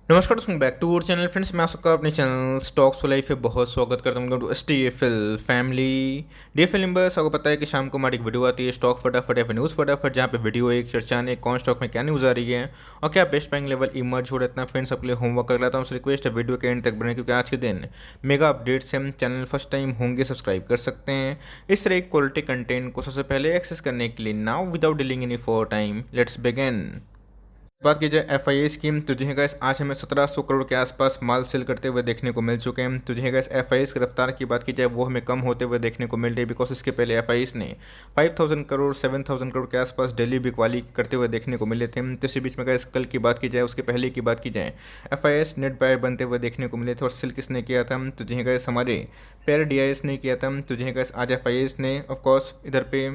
नमस्कार दोस्तों, back to our channel friends. मैं आपका अपने चैनल स्टॉक्स फॉर लाइफ पे बहुत स्वागत करता हूँ। To STFL family DFL members, आपको पता है कि शाम को हमारी एक वीडियो आती है स्टॉक फटाफट या फिर न्यूज़ फटाफट, जहाँ पे वीडियो एक चर्चा ने कौन स्टॉक में क्या न्यूज़ आ रही है और क्या बेस्ट बाइंग लेवल इमर्ज हो रहा है। इतना फ्रेंड्स आपके लिए होमवर्क कर लेता हूँ। रिक्वेस्ट है वीडियो के एंड तक बने, क्योंकि आज के दिन मेगा अपडेट से हम चैनल फर्स्ट टाइम होंगे सब्सक्राइब कर सकते हैं। इस तरह क्वालिटी कंटेंट को सबसे पहले एक्सेस करने के लिए now without dealing any for time let's begin. बात की जाए FII स्कीम, तो जी गैस आज हमें 1700 करोड़ के आसपास माल सेल करते हुए देखने को मिल चुके हैं। तो जी गैस FII की रफ्तार की बात की जाए वो हमें कम होते हुए देखने को मिल रही है, बिकॉज इसके पहले FII ने 5000 करोड़ 7000 करोड़ के आसपास डेली बिकवाली करते हुए देखने को मिले थे। तो इसी बीच में गैस कल की बात की जाए, उसके पहले की बात की जाए, FII नेट बायर बनते हुए देखने को मिले थे। और सेल किसने किया था? तो जी गैस हमारे पेयर DIS ने किया था। तो जी गैस आज FII ने ऑफकोर्स इधर पे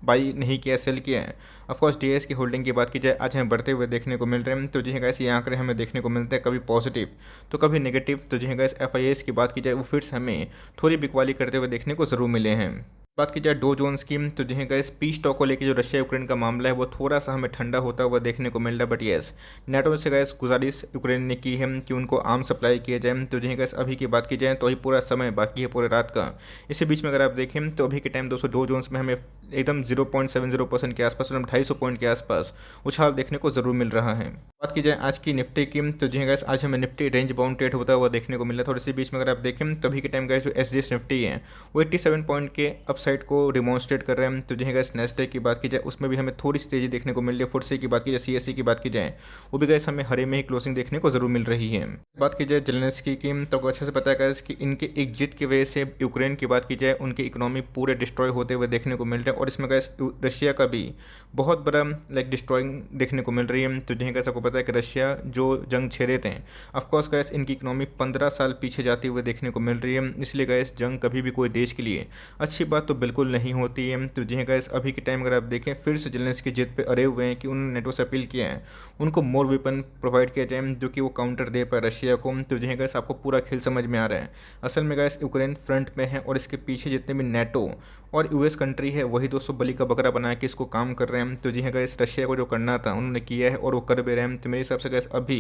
बाई नहीं किया, सेल किया है। ऑफकोर्स DIS की होल्डिंग की बात की जाए आज हमें बढ़ते हुए देखने को मिल रहे हैं। तो जी गाइस ये आंकड़े हमें देखने को मिलते हैं, कभी पॉजिटिव तो कभी नेगेटिव। तो जी गाइस FII की बात की जाए वो फिर से हमें थोड़ी बिकवाली करते हुए देखने को ज़रूर मिले हैं। बात की जाए डो जोन्स की, तो जी गाइस पीस टॉक को लेकर जो रशिया यूक्रेन का मामला है वो थोड़ा सा हमें ठंडा होता हुआ देखने को मिल रहा है। बट येस, नेटो से गाइस गुजारिश यूक्रेन ने की है कि उनको आर्म सप्लाई किया जाए। तो जी गाइस अभी की बात की जाए तो अभी पूरा समय बाकी है, पूरे रात का। इसी बीच में अगर आप देखें तो अभी के टाइम दोस्तों डो जोन्स में हमें एकदम 0.70% के आसपास, मतलब 250 पॉइंट के आसपास उछाल देखने को ज़रूर मिल रहा है। बात की जाए आज की निफ्टी की, तो जी गाइस आज हमें निफ्टी रेंज बाउंड ट्रेड होता हुआ देखने को मिला था। और इसी बीच में अगर आप देखें तो अभी के टाइम गाइस जो SGX निफ्टी है वो 87 पॉइंट के अपसाइड को डिमॉन्स्ट्रेट कर रहे हैं। तो जी गाइस नेस्डैक की बात की जाए उसमें भी हमें थोड़ी सी तेज़ी देखने को मिल रही है। FTSE की बात की जाए, CSE की बात की जाए, वो भी गाइस हमें हरे में ही क्लोजिंग देखने को ज़रूर मिल रही है। बात की जाए जेलेंस्की की, तो आपको अच्छे से पता है गाइस कि इनके एक जीत की वजह से यूक्रेन की बात की जाए उनकी इकोनॉमी पूरे डिस्ट्रॉय होते हुए देखने को मिल रहा है। और इसमें गाइस रशिया का भी बहुत बड़ा डिस्ट्रॉइंग देखने को मिल रही है। तो जी गाइस आपको पता है कि रशिया जो जंग छेड़े थे, ऑफकोर्स गाइस इनकी इकोनॉमी 15 साल पीछे जाती हुए देखने को मिल रही है। इसलिए गाइस जंग कभी भी कोई देश के लिए अच्छी बात तो बिल्कुल नहीं होती है। तो जी गाइस अभी के टाइम अगर आप देखें फिर से जेलेंस्की की जीत पे अड़े हुए हैं कि उन्होंने नेटो से अपील किया है उनको मोर वेपन प्रोवाइड किया जाए जो कि वो काउंटर दे पाए रशिया को। तो जी गाइस आपको पूरा खेल समझ में आ रहा है। असल में गाइस यूक्रेन फ्रंट में है और इसके पीछे जितने भी नेटो और US कंट्री है वही दोस्तों बलि का बकरा बना के इसको काम कर रहे हैं। तो जी हाँ गाइस रशिया को जो करना था उन्होंने किया है और वो कर भी रहे हैं। तो मेरे हिसाब से गाइस अभी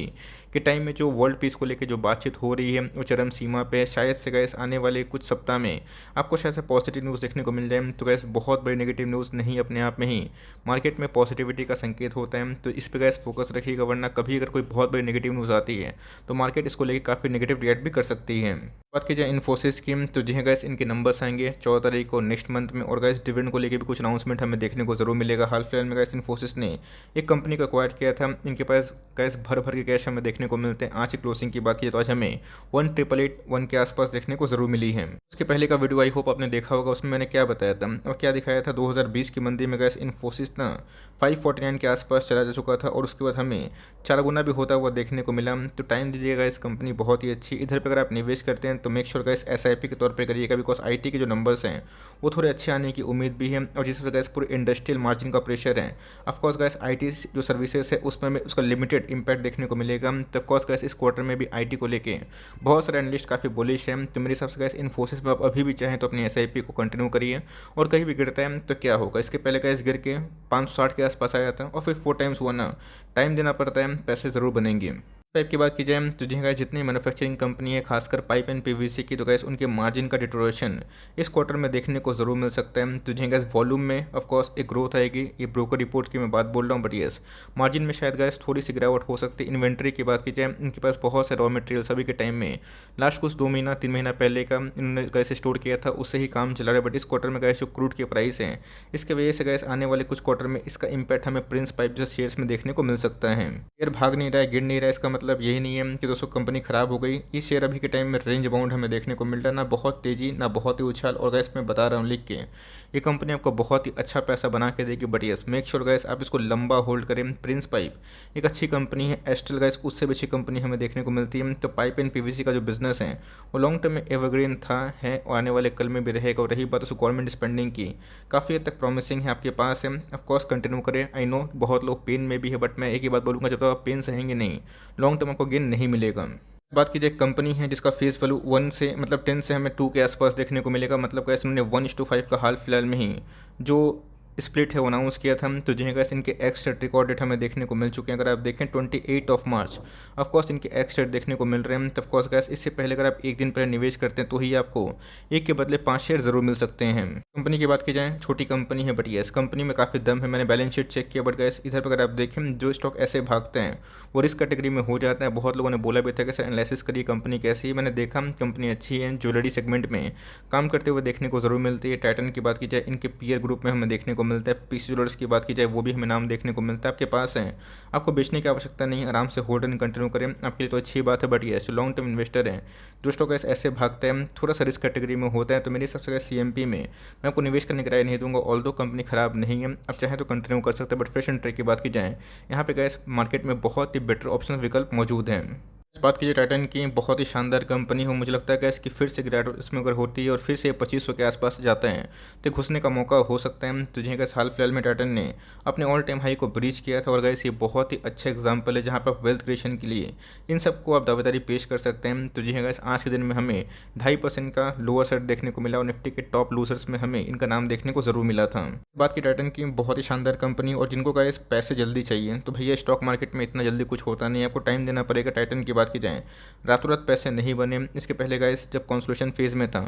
के टाइम में जो वर्ल्ड पीस को लेकर जो बातचीत हो रही है वो चरम सीमा पे है। शायद से गाइस आने वाले कुछ सप्ताह में आपको शायद से पॉजिटिव न्यूज़ देखने को मिल जाए। तो गाइस बहुत बड़ी नेगेटिव न्यूज़ नहीं, अपने आप में ही मार्केट में पॉजिटिविटी का संकेत होता है। तो इस पर गाइस फोकस रखिएगा, वरना कभी अगर कोई बहुत बड़ी नेगेटिव न्यूज़ आती है तो मार्केट इसको लेकर काफ़ी नेगेटिव रिएक्ट भी कर सकती है। बात की जाए इन्फोसिस की, तो जी हाँ गाइस इनके नंबर्स आएंगे 14 तारीख को नेक्स्ट मंथ में। और गाइस डिविडेंड को लेकर भी कुछ अनाउंसमेंट हमें देखने को जरूर मिलेगा। हाल फिलहाल में गाइस इन्फोसिस ने एक कंपनी को एक्वायर किया था, इनके पास गाइस भर भर के कैश हमें देखने को मिलते हैं। आज की क्लोजिंग की बात की तो आज हमें 1881 के आसपास देखने को जरूर मिली है। उसके पहले का वीडियो आई होप आपने देखा होगा, उसमें मैंने क्या बताया था और क्या दिखाया था। 2020 की मंदी में गाइस इन्फोसिस ना 549 के आसपास चला जा चुका था और उसके बाद हमें 4 गुना भी होता हुआ देखने को मिला। तो टाइम दीजिएगा, इस कंपनी बहुत ही अच्छी। इधर पर अगर आप निवेश करते हैं तो मेक श्योर गाइस SIP के तौर पे करिएगा, बिकॉज IT के जो नंबर्स हैं वो थोड़े अच्छे आने की उम्मीद भी है। और जिस वजह गाइस पूरे इंडस्ट्रियल मार्जिन का प्रेशर है, ऑफकोर्स गाइस IT जो सर्विसेज है उसमें हमें उसका लिमिटेड इंपैक्ट देखने को मिलेगा। तो ऑफकोर्स गाइस इस क्वार्टर में भी IT को लेके बहुत सारे एनालिस्ट काफ़ी बुलिश हैं। तो मेरे हिसाब से गाइस इन्फोसिस में आप अभी भी चाहें तो अपनी SIP को कंटिन्यू करिए। और कहीं भी गिरता है तो क्या होगा, इसके पहले गाइस गिर के 560 के आसपास आया था और फिर 4 टाइम्स हुआ ना। टाइम देना पड़ता है, पैसे ज़रूर बनेंगे। टाइप की बात की जाए तो जी गाइस जितनी मैन्युफैक्चरिंग कंपनी है खासकर पाइप एंड PVC की, तो गाइस उनके मार्जिन का डिटोरेशन इस क्वार्टर में देखने को ज़रूर मिल सकता है। तो जी गाइस वॉल्यूम में ऑफकोर्स एक ग्रोथ आएगी, ये ब्रोकर रिपोर्ट की मैं बात बोल रहा हूँ। बट येस मार्जिन में शायद गाइस थोड़ी सी गिरावट हो सकती है। इन्वेंट्री की बात की जाए, इनके पास बहुत से रॉ मटेरियल सभी के टाइम में लास्ट कुछ 2 महीना 3 महीना पहले का इन्होंने गाइस स्टोर किया था, उससे ही काम चला रहा है। बट इस क्वार्टर में गाइस जो क्रूड की प्राइस है इसके वजह से गाइस आने वाले कुछ क्वार्टर में इसका इंपैक्ट हमें प्रिंस पाइप जैसे शेयर्स में देखने को मिल सकता है। शेयर भाग नहीं रहा है, गिर नहीं रहा है, इसका मतलब यही नहीं है कि दोस्तों कंपनी खराब हो गई। इस शेयर अभी के टाइम में रेंज बाउंड हमें देखने को मिल रहा है, ना बहुत तेजी ना बहुत ही उछाल। और गैस मैं बता रहा हूँ लिख के, ये कंपनी आपको बहुत ही अच्छा पैसा बना के देगी। But yes make sure gas आप इसको लंबा होल्ड करें। प्रिंस पाइप एक अच्छी कंपनी है, एस्ट्रल गैस उससे भी अच्छी कंपनी हमें देखने को मिलती है। तो पाइप एंड PVC का जो बिजनेस है वो लॉन्ग टर्म में एवरग्रीन था, है और आने वाले कल में भी रहेगा। और रही बात उसको गवर्नमेंट स्पेंडिंग की, काफ़ी हद तक प्रॉमिसिंग है आपके पास है। ऑफकोर्स कंटिन्यू करें। आई नो बहुत लोग पेन में भी है, बट मैं एक ही बात बोलूँगा, जब तक आप पेन सहेंगे नहीं लॉन्ग टर्म आपको गेन नहीं मिलेगा। बात कीजिए कंपनी है जिसका फेस वैल्यू 1 से मतलब 10 से हमें 2 के आसपास देखने को मिलेगा। मतलब कैसे उन्होंने 1:5 का हाल फिलहाल में ही जो स्प्लिट है वो अनाउंस किया था। तो जी गैस इनके एक्स सेट रिकॉर्ड डेट हमें देखने को मिल चुके हैं। अगर आप देखें 28 मार्च ऑफकोर्स इनके एक्स सेट देखने को मिल रहे हैं। तो ऑफकोर्स गैस इससे पहले अगर आप एक दिन पहले निवेश करते हैं तो ही आपको एक के बदले 5 शेयर जरूर मिल सकते हैं। कंपनी की बात की जाए, छोटी कंपनी है बट यस कंपनी में काफ़ी दम है। मैंने बैलेंस शीट चेक किया बट गैस इधर पर अगर आप देखें जो स्टॉक ऐसे भागते हैं वो रिस्क कैटेगरी में हो जाता है। बहुत लोगों ने बोला भी था कि सर एनालिसिस करिए कंपनी कैसी है। मैंने देखा कंपनी अच्छी है, ज्वेलरी सेगमेंट में काम करते हुए देखने को जरूर मिलती है। टाइटन की बात की जाए इनके पीयर ग्रुप में हमें देखने को मिलता है। पीसी ज्वेलर्स की बात की जाए वो भी हमें नाम देखने को मिलता है। आपके पास है, आपको बेचने की आवश्यकता नहीं है, आराम से होल्ड एंड कंटिन्यू करें, आपके लिए तो अच्छी बात है। बट ये लॉन्ग टर्म इन्वेस्टर हैं, जो स्टॉक ऐसे भागते हैं थोड़ा सा रिस्क कैटेगरी में होता है, तो मेरे सबसे सीएमपी में मैं आपको निवेश करने की राय नहीं दूंगा। ऑल्दो कंपनी खराब नहीं है, आप चाहें तो कंटिन्यू कर सकते हैं। बट फ्रेश एंड ट्रेक की बात की जाए, यहाँ पे गैस मार्केट में बहुत ही बेटर ऑप्शन विकल्प मौजूद हैं। इस बात कीजिए टाइटन की बहुत ही शानदार कंपनी हो, मुझे लगता है कि इसकी फिर से गिरावट इसमें अगर होती है और फिर से 2500 के आसपास जाते हैं तो घुसने का मौका हो सकता है। तो जी गैस हाल फिलहाल में टाइटन ने अपने ऑल टाइम हाई को ब्रीच किया था और गैस ये बहुत ही अच्छा एग्जाम्पल है जहाँ पर आप वेल्थ क्रिएशन के लिए इन सबको आप दावेदारी पेश कर सकते हैं। तो जी गैस आज के दिन में हमें 2.5% का लोअर साइड देखने को मिला और निफ्टी के टॉप लूजर्स में हमें इनका नाम देखने को जरूर मिला था। बात की टाइटन की बहुत ही शानदार कंपनी और जिनको गैस पैसे जल्दी चाहिए तो भैया स्टॉक मार्केट में इतना जल्दी कुछ होता नहीं है, आपको टाइम देना पड़ेगा। टाइटन की बात की जाए रातों रात पैसे नहीं बने। इसके पहले गाइस जब कॉन्सोलेशन फेज में था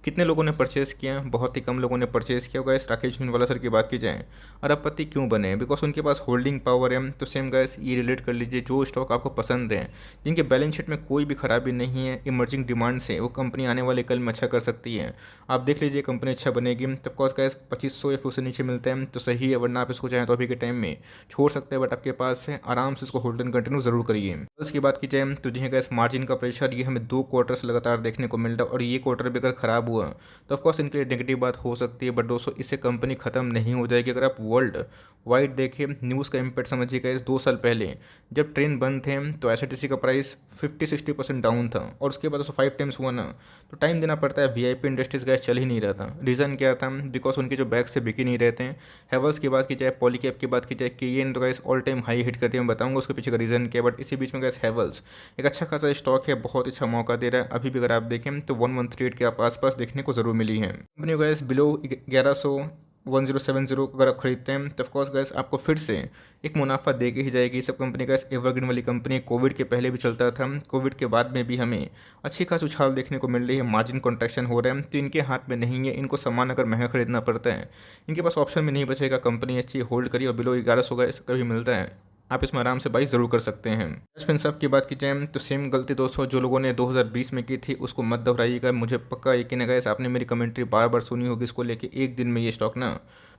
कितने लोगों ने परचेस किया, बहुत ही कम लोगों ने परचेस किया। गाइस राकेश झुनवाला सर की बात की जाए अरबपति क्यों बने, बिकॉज उनके पास होल्डिंग पावर है। तो सेम गाइस ये रिलेट कर लीजिए, जो स्टॉक आपको पसंद है, जिनके बैलेंस शीट में कोई भी खराबी नहीं है, इमर्जिंग डिमांड से वो कंपनी आने वाले कल में अच्छा कर सकती है। आप देख लीजिए कंपनी अच्छा बनेगी। तब कोर्स गाइस 2500 या फिर उससे नीचे मिलते हैं तो सही है, वरना आप इसको चाहें तो अभी के टाइम में छोड़ सकते हैं। बट आपके पास है, आराम से इसको होल्ड एंड कंटिन्यू जरूर करिए। उसकी बात की जाए तो जी गैस मार्जिन का प्रेशर ये हमें 2 क्वार्टर से लगातार देखने को मिल रहा है और ये क्वार्टर भी अगर खराब हुआ तो ऑफकोर्स इनके लिए नेगेटिव बात हो सकती है। बट दोस्तों इससे कंपनी खत्म नहीं हो जाएगी। अगर आप वर्ल्ड वाइड देखिए न्यूज़ का इम्पैक्ट समझिएगा, इस 2 साल पहले जब ट्रेन बंद थे तो एसआरटीसी का प्राइस 50-60% डाउन था और उसके बाद 5 टाइम्स हुआ ना, तो टाइम देना पड़ता है। वीआईपी इंडस्ट्रीज गैस चल ही नहीं रहा था। रीज़न क्या था, बिकॉज उनके जो बैग्स से बिक ही नहीं रहते हैं। हैवल्स की बात की जाए, पॉलीकैब की बात की जाए, के तो gas all time high hit करती है, मैं बताऊंगा उसके पीछे का रीज़न क्या है। बट इसी बीच में गैस हैवल्स एक अच्छा खासा स्टॉक है, बहुत अच्छा मौका दे रहा है। अभी भी अगर आप देखें तो 1138 के आसपास देखने को जरूर मिली है। कंपनी गैस बिलो 1100 1070 अगर आप खरीदते हैं तो ऑफकोर्स गैस आपको फिर से एक मुनाफा दे के ही जाएगी। सब कंपनी गैस एवरग्रीन वाली कंपनी, कोविड के पहले भी चलता था, कोविड के बाद में भी हमें अच्छी खास उछाल देखने को मिल रही है। मार्जिन कॉन्ट्रैक्शन हो रहा है तो इनके हाथ में नहीं है, इनको सामान अगर महंगा खरीदना पड़ता है इनके पास ऑप्शन में नहीं बचेगा। कंपनी अच्छी होल्ड करिए और बिलो 1100 गैस कभी मिलता है आप इसमें आराम से बाई ज़रूर कर सकते हैं। कैश साहब की बात की जाए तो सेम गलती दोस्तों जो लोगों ने 2020 में की थी उसको मत दोहराइएगा। मुझे पक्का यकीन है गैस आपने मेरी कमेंट्री बार बार सुनी होगी इसको लेके। एक दिन में ये स्टॉक ना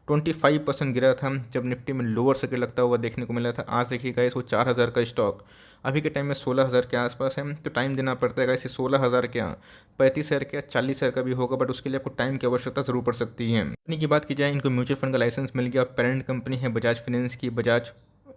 25% गिरा था, जब निफ्टी में लोअर सर्किट लगता हुआ देखने को मिला था। आज देखिए गाइस वो 4000 का स्टॉक अभी के टाइम में 16000 के आसपास है। तो टाइम देना पड़ता है गाइस, 16000 क्या 35,000 क्या 40,000 का भी होगा, बट उसके लिए आपको टाइम की आवश्यकता जरूर पड़ सकती है। कंपनी की बात की जाए, इनको म्यूचुअल फंड का लाइसेंस मिल गया। पेरेंट कंपनी है बजाज फाइनेंस की, बजाज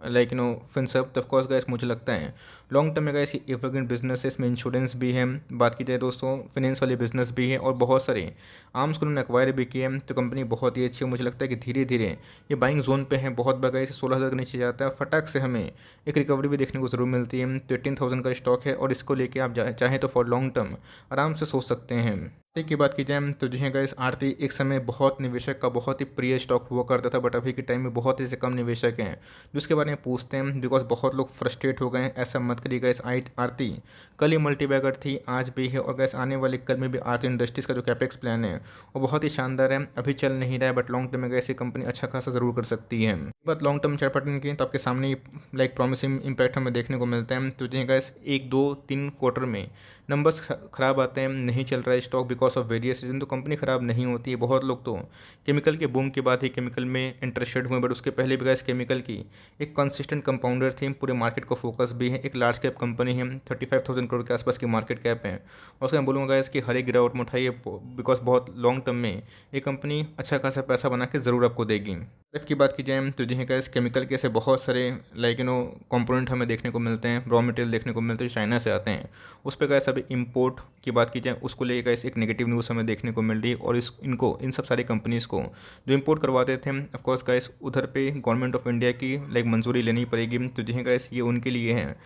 लाइक फिनसर्व। तो ऑफकोर्स गाइस मुझे लगता है लॉन्ग टर्म में गाइस ये एवरग्रीन बिजनेस है, इसमें इंश्योरेंस भी है। बात की जाए दोस्तों फाइनेंस वाले बिजनेस भी है और बहुत सारे आर्म्स को उन्होंने एक्वायर भी किए हैं। तो कंपनी बहुत ही अच्छी है, मुझे लगता है कि धीरे धीरे ये बाइंग जोन पे है। बहुत बार गाइस 16,000 के नीचे जाता है, फटाक से हमें एक रिकवरी भी देखने को जरूर मिलती है। तो 18,000 का स्टॉक है और इसको लेके आप चाहें तो फॉर लॉन्ग टर्म आराम से सोच सकते हैं। आरती की बात की जाए तो जो है गाइस आरती एक समय बहुत निवेशक का बहुत ही प्रिय स्टॉक हुआ करता था, बट अभी के टाइम में बहुत ही से कम निवेशक हैं जिसके बारे में पूछते हैं, बिकॉज बहुत लोग फ्रस्ट्रेट हो गए हैं। ऐसा मत करिए गाइस, आरती कल ही मल्टीबैगर थी, आज भी है और गैस आने वाले कल में भी आरती इंडस्ट्रीज़ का जो कैपेक्स प्लान है वो बहुत ही शानदार है। अभी चल नहीं रहा है बट लॉन्ग टर्म में गैस ये कंपनी अच्छा खासा जरूर कर सकती है। बात लॉन्ग टर्म चार्ट पैटर्न की तो आपके सामने लाइक प्रॉमिसिंग इंपैक्ट हमें देखने को मिलता है। तो जो गैस 1-2-3 क्वार्टर में नंबर्स खराब आते हैं, नहीं चल रहा है stock because of various reason, तो कंपनी खराब नहीं होती है। बहुत लोग तो केमिकल के बूम के बाद ही केमिकल में इंटरेस्टेड हुए, बट उसके पहले भी गैस केमिकल की एक कंसिस्टेंट कंपाउंडर थी, पूरे मार्केट को फोकस भी है। एक लार्ज कैप कंपनी है, 35,000 करोड़ के आसपास की मार्केट कैप है। और उसका मैं बोलूँगा गैस कि हर एक गिरावट में उठाइए, बिकॉज बहुत लॉन्ग टर्म में ये कंपनी अच्छा खासा पैसा बना के ज़रूर आपको देगी। एफ की बात की जाए तो जी गैस केमिकल के ऐसे बहुत सारे लाइक कंपोनेंट हमें देखने को मिलते हैं, रॉ मटेरियल देखने को मिलते हैं जो चाइना से आते हैं। उस पर गैस अभी इंपोर्ट की बात की जाए उसको लेकर गैस एक नेगेटिव न्यूज़ हमें देखने को मिल रही है। और इन सब सारी कंपनीज़ को जो इंपोर्ट करवाते थे ऑफकोर्स गैस उधर पे गवर्नमेंट ऑफ इंडिया की लाइक मंजूरी लेनी पड़ेगी। तो जी गैस ये उनके लिए है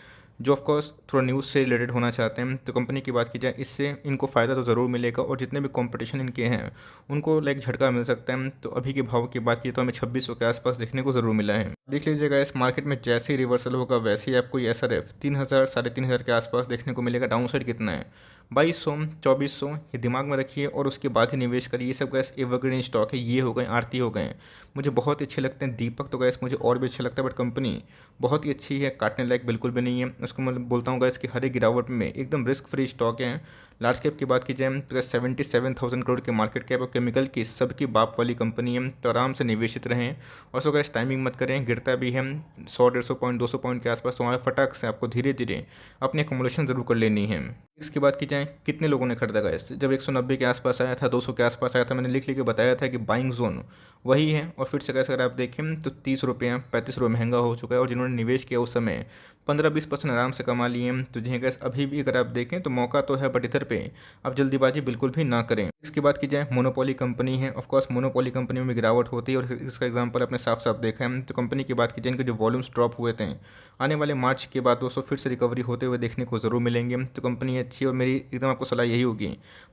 जो ऑफकोर्स थोड़ा न्यूज़ से रिलेटेड होना चाहते हैं। तो कंपनी की बात की जाए, इससे इनको फ़ायदा तो ज़रूर मिलेगा और जितने भी कंपटीशन इनके हैं उनको लाइक झटका मिल सकता है। तो अभी के भाव की बात की तो हमें 2600 के आसपास देखने को ज़रूर मिला है। देख लीजिएगा इस मार्केट में जैसे ही रिवर्सल होगा वैसे ही आपको ये SRF 3000 3,500 के आसपास देखने को मिलेगा। डाउन साइड कितना है 2200 2400, ये दिमाग में रखिए और उसके बाद ही निवेश करिए। ये सब गैस एवरग्रीन स्टॉक है, ये हो गए आरती हो गए, मुझे बहुत ही अच्छे लगते हैं। दीपक तो गैस मुझे और भी अच्छा लगता है, बट कंपनी बहुत ही अच्छी है, काटने लायक बिल्कुल भी नहीं है। उसको मैं बोलता हूँ गैस कि हर एक गिरावट में एकदम रिस्क फ्री स्टॉक है। लार्ज कैप की बात की जाए तो 77,000 करोड़ के मार्केट कैप और केमिकल की सबकी बाप वाली कंपनी है। तो आराम से निवेशित रहें और सो गैस टाइमिंग मत करें, गिरता भी है 100-150 पॉइंट 200 पॉइंट के आसपास, तो वहाँ फटाक से आपको धीरे धीरे अपनी अकोमोलेशन ज़रूर कर लेनी है। इसकी बात की जाए कितने लोगों ने खरीदा गैस, जब 190 के आसपास आया था 200 के आसपास आया था, मैंने लिख के बताया था कि बाइंग जोन वही है। और फिर से गैस अगर आप देखें तो 30 रुपये 35 रुपये महंगा हो चुका है और जिन्होंने निवेश किया उस समय 15-20% आराम से कमा लिए हैं। तो जिन्हें गैस अभी भी अगर आप देखें तो मौका तो है, बट इधर पे आप जल्दीबाजी बिल्कुल भी ना करें। इसकी बात की जाए मोनोपोली कंपनी है, ऑफकोर्स मोनोपोली कंपनी में गिरावट होती है और इसका एग्जांपल आपने साफ साफ देखा है। तो कंपनी की बात की जाए इनके जो वॉल्यूम्स ड्रॉप हुए थे, आने वाले मार्च के बाद दोस्तों फिर से रिकवरी होते हुए देखने को ज़रूर मिलेंगे। तो कंपनी अच्छी, और मेरी एकदम आपको सलाह यही होगी,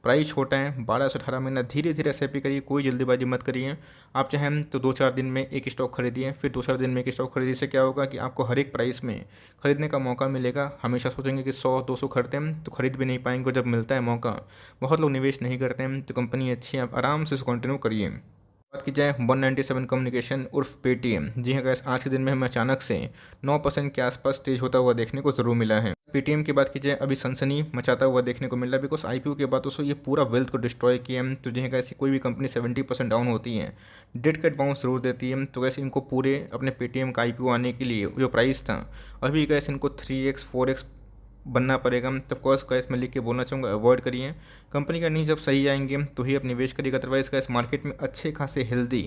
प्राइस छोटा है 12 से 18 महीना धीरे धीरे SIP करिए, कोई जल्दीबाजी मत करिए। आप चाहें तो 2-4 दिन में एक स्टॉक खरीदिए, फिर 2-4 दिन में एक स्टॉक खरीदिए। इससे क्या होगा कि आपको हर एक प्राइस में खरीदने का मौका मिलेगा। हमेशा सोचेंगे कि 100-200 खरीदते हैं तो खरीद भी नहीं पाएंगे, और जब मिलता है मौका बहुत लोग निवेश नहीं करते हैं। तो कंपनी अच्छी है, आप आराम से इसको कंटिन्यू करिए। बात की जाए 197 कम्युनिकेशन उर्फ पेटीएम, जी हाँ गैस आज के दिन में हमें अचानक से 9% के आसपास तेज होता हुआ देखने को ज़रूर मिला है। पेटीएम की बात की जाए अभी सनसनी मचाता हुआ देखने को मिल रहा है, बिकॉज IPO के बाद उसको ये पूरा वेल्थ को डिस्ट्रॉय किया है। तो जी हाँ गैस कोई भी कंपनी 70% डाउन होती है, डेड कैट बाउंस जरूर देती है। तो गैस इनको पूरे अपने पेटीएम का IPO आने के लिए जो प्राइस था, अभी गैस इनको 3x 4x बनना पड़ेगा। तो ऑफकोर्स गैस मैं लिख के बोलना चाहूँगा अवॉइड करिए। कंपनी का नहीं जब सही आएंगे तो ही आप निवेश करिएगा, अदरवाइज गैस मार्केट में अच्छे खासे हेल्दी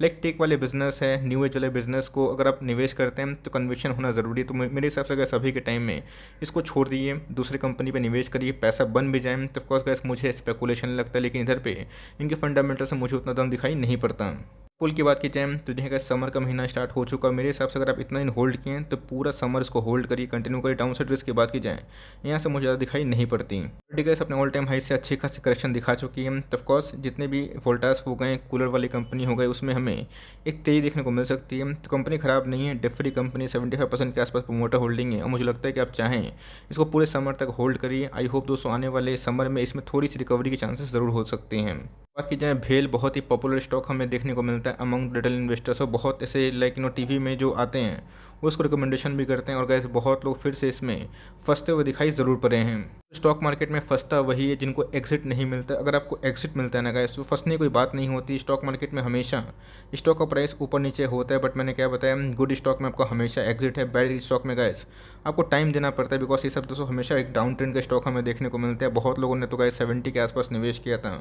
लाइक टेक वाले बिजनेस है, न्यू एज वाले बिजनेस को अगर आप निवेश करते हैं तो कन्विक्शन होना ज़रूरी है। तो मेरे हिसाब से गैस अभी के टाइम में इसको छोड़ दिए, दूसरे कंपनी पे निवेश करिए, पैसा बन भी जाए। तो ऑफकोर्स गैस मुझे स्पेकुलेशन लगता है, लेकिन इधर पे इनके फंडामेंटल से मुझे उतना दम दिखाई नहीं पड़ता। पुल की बात की जाए तो जो है समर का महीना स्टार्ट हो चुका है, मेरे हिसाब से अगर आप इतना दिन होल्ड किए हैं तो पूरा समर इसको होल्ड करिए, कंटिन्यू करिए। डाउन साइड रिस्क की बात की जाए यहाँ से मुझे ज़्यादा दिखाई नहीं पड़ती। गैस अपने ऑल टाइम हाई से अच्छी खासी करेक्शन दिखा चुकी है। तो ऑफकोर्स जितने भी वोल्टास हो गए, कूलर वाली कंपनी हो गए, उसमें हमें एक तेज़ी देखने को मिल सकती है। तो कंपनी ख़राब नहीं है, डेफरी कंपनी 75% के आसपास प्रोमोटर होल्डिंग है और मुझे लगता है कि आप चाहें इसको पूरे समर तक होल्ड करिए। आई होप दोस्तों आने वाले समर में इसमें थोड़ी सी रिकवरी के चांसेस ज़रूर हो सकते हैं। बात की जाए भेल, बहुत ही पॉपुलर स्टॉक हमें देखने को मिलता है अमंग रिटेल इन्वेस्टर्स, और बहुत ऐसे लाइक टीवी में जो आते हैं वो उसको रिकमेंडेशन भी करते हैं, और गैस बहुत लोग फिर से इसमें फंसते हुए दिखाई ज़रूर पड़े हैं। स्टॉक मार्केट में फंसता वही है जिनको एग्जिट नहीं मिलता। अगर आपको एग्जिट मिलता है ना गैस तो फंसने की कोई बात नहीं होती। स्टॉक मार्केट में हमेशा स्टॉक का प्राइस ऊपर नीचे होता है, बट मैंने क्या बताया, गुड स्टॉक में आपको हमेशा एग्जिट है, बैड स्टॉक में गैस आपको टाइम देना पड़ता है। बिकॉज ये सब दोस्तों हमेशा एक डाउन ट्रेंड का स्टॉक हमें देखने को मिलता है। बहुत लोगों ने तो गैस 70 के आसपास निवेश किया था।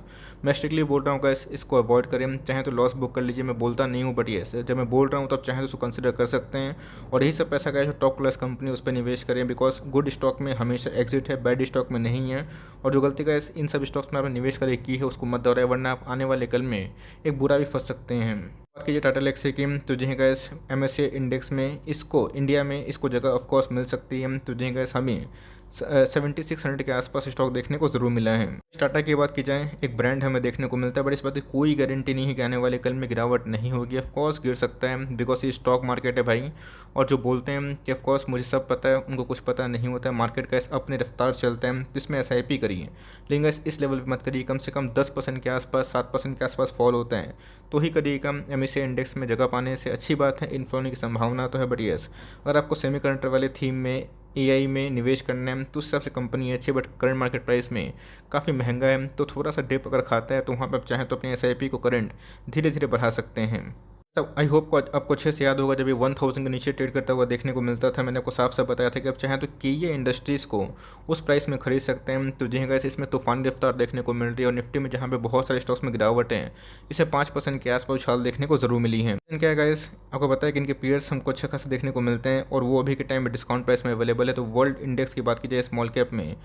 मैं स्ट्रिक्टली बोल रहा हूँ गैस इसको अवॉइड करें, चाहे तो लॉस बुक कर लीजिए, मैं बोलता नहीं हूँ, बट ये जब मैं बोल रहा हूँ तो आप चाहें तो उसको कंसिडर कर सकते हैं। और यही सब पैसा गैस टॉप क्लास कंपनी उस पर निवेश करें, बिकॉज गुड स्टॉक में हमेशा एग्जिट है, बैड स्टॉक में नहीं है। और जो गलती गैस इन सब स्टॉक्स में आपने निवेश करके की है उसको मत दोहराए, वरना आप आने वाले कल में एक बुरा भी फंस सकते हैं। बात कीजिए टाटा लेक्सी की, तो जी गैस MSCI इंडेक्स में इसको इंडिया में इसको जगह ऑफकोर्स मिल सकती है। तो जी गैस हमें 7600 के आसपास स्टॉक देखने को ज़रूर मिला है। टाटा की बात की जाए एक ब्रांड हमें देखने को मिलता है, बट इस बात की कोई गारंटी नहीं है कि आने वाले कल में गिरावट नहीं होगी। ऑफकोर्स गिर सकता है, बिकॉज ये स्टॉक मार्केट है भाई। और जो बोलते हैं कि ऑफकोर्स मुझे सब पता है, उनको कुछ पता नहीं होता है। मार्केट का अपने रफ्तार चलता है, तो इसमें SIP करिए, लेकिन इस लेवल पर मत करिए। कम से कम 10% के आसपास 7% के आसपास फॉल होता है तो ही करिएगा। MSCI इंडेक्स में जगह पाने से अच्छी बात है, इन्फ्लो होने की संभावना तो है, बट यस अगर आपको सेमीकंडक्टर वाले थीम में AI में निवेश करना है तो उस हिसाब से कंपनी अच्छी है, बट करंट मार्केट प्राइस में काफ़ी महंगा है। तो थोड़ा सा डिप अगर खाता है तो वहाँ पर आप चाहें तो अपने SIP को करंट धीरे धीरे बढ़ा सकते हैं। तब आई होप को आपको अच्छे से याद होगा जब ये 1000 के नीचे ट्रेड करता हुआ देखने को मिलता था, मैंने आपको साफ साफ बताया था कि आप चाहें तो KA इंडस्ट्रीज़ को उस प्राइस में खरीद सकते हैं। तो जी गैस इसमें तूफानी रफ्तार देखने को मिल रही है, और निफ्टी में जहाँ पे बहुत सारे स्टॉक्स में गिरावट है, इसे 5% के आसपास उछाल देखने को ज़रूर मिली है। क्या गैस आपको पता है कि इनके पीयर्स हमको अच्छा खासा देखने को मिलते हैं, और वो अभी के टाइम में डिस्काउंट प्राइस में अवेलेबल है। तो वर्ल्ड इंडेक्स की बात की जाए स्मॉल कैप में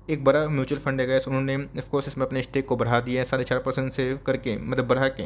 एक बड़ा म्यूचुअल फंड है गैस, उन्होंने ऑफकोर्स इसमें अपने स्टेक को बढ़ा दिया है 4.5% से करके, मतलब बढ़ा के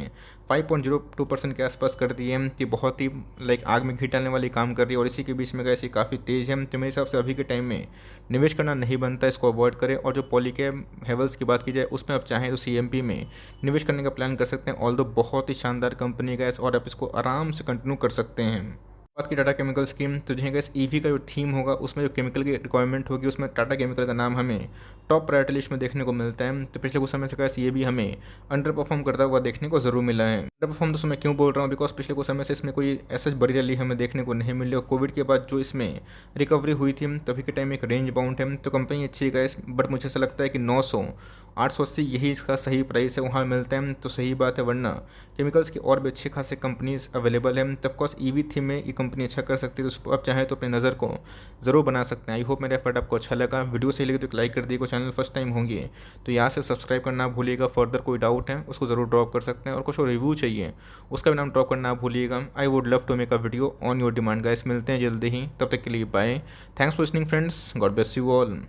5.02% के आसपास कर दिए हैं। कि बहुत ही लाइक आग में घी डालने वाली काम कर रही है और इसी के बीच में गैस ये काफ़ी तेज़ है। तो मेरे हिसाब से अभी के टाइम में निवेश करना नहीं बनता, इसको अवॉइड करें। और जो पॉलीकैब हेवल्स की बात की जाए उसमें आप चाहें तो CMP में निवेश करने का प्लान कर सकते हैं, ऑल्दो बहुत ही शानदार कंपनी है गैस और आप इसको आराम से कंटिन्यू कर सकते हैं। बात की टाटा केमिकल स्कीम, तो जो गैस EV का जो थीम होगा उसमें जो केमिकल की रिक्वायरमेंट होगी उसमें टाटा केमिकल का नाम हमें टॉप प्रायोरिटी लिस्ट में देखने को मिलता है। तो पिछले कुछ समय से गैस ये भी हमें अंडर परफॉर्म करता हुआ देखने को ज़रूर मिला है। अंडर परफॉर्म तो मैं क्यों बोल रहा हूँ, बिकॉज पिछले कुछ समय से इसमें कोई ऐसा बड़ी रैली हमें देखने को नहीं मिली और कोविड के बाद जो इसमें रिकवरी हुई थी तभी के टाइम एक रेंज बाउंड है। तो कंपनी अच्छी है गैस, बट मुझे ऐसा लगता है कि 900 880 यही इसका सही प्राइस है, वहाँ मिलता है तो सही बात है, वरना केमिकल्स की और भी अच्छी खासी कंपनीज अवेलेबल है। तो ऑफकोर्स EV थीम में ये कंपनी अच्छा कर सकती है, तो उसको आप चाहें तो अपनी नज़र को ज़रूर बना सकते हैं। आई होप मेरा एफर्ट आपको अच्छा लगा, वीडियो सही लगे तो एक लाइक कर दिए, चैनल फर्स्ट टाइम होंगे तो यहाँ से सब्सक्राइब करना ना भूलिएगा। फर्दर कोई डाउट है उसको ज़रूर ड्रॉप कर सकते हैं और कुछ और रिव्यू चाहिए उसका भी नाम ड्रॉप करना ना भूलिएगा। I would love to make a video on your demand guys. मिलते हैं जल्दी ही, तब तक के लिए bye. Thanks for listening friends, God bless you all.